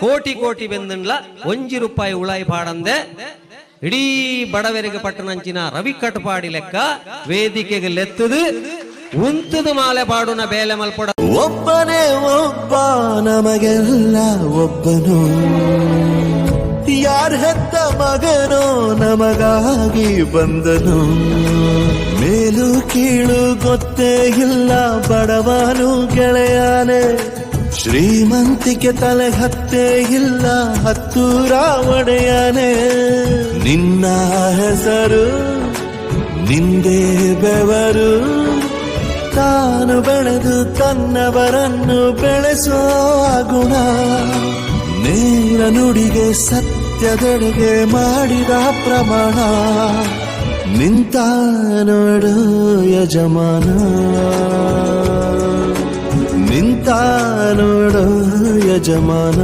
ಕೋಟಿ ಬೆಂದನ್ಲ ₹1 ಉಳಾಯಿ ಪಾಡಂದೆ ಇಡೀ ಬಡವರಿಗೆ ಪಟ್ಟಣಂಚಿನ ರವಿ ಕಟ್ಪಾಡಿ ಲೆಕ್ಕ ವೇದಿಕೆಗೆ ಲೆತ್ತದು ಉಂತದು ಮಾಲೆ ಪಾಡುನ ಬೇಲೆ ಮಲ್ಪಡ ಒಬ್ಬನೇ ಒಬ್ಬ ನಮಗೆಲ್ಲ ಒಬ್ಬನು ಯಾರ ಹೆತ್ತ ಮಗನೋ ನಮಗಾಗಿ ಬಂದನು ಮೇಲು ಕೀಳು ಗೊತ್ತೇ ಇಲ್ಲ ಬಡವನು ಗೆಳೆಯಾನೆ ಶ್ರೀಮಂತಿಕೆ ತಲೆ ಹತ್ತೇ ಇಲ್ಲ ಹತ್ತೂರ ಒಡೆಯಾನೆ ನಿನ್ನ ಹೆಸರು ನಿಂದೇ ಬೆವರು ತಾನು ಬೆಳೆದು ತನ್ನವರನ್ನು ಬೆಳೆಸೋ ಗುಣ ನೇರ ನುಡಿಗೆ ಸತ್ಯದೆಡೆಗೆ ಮಾಡಿದ ಪ್ರಮಾಣ ನಿಂತ ನೋಡು ಯಜಮಾನ ನಿಂತ ನೋಡು ಯಜಮಾನ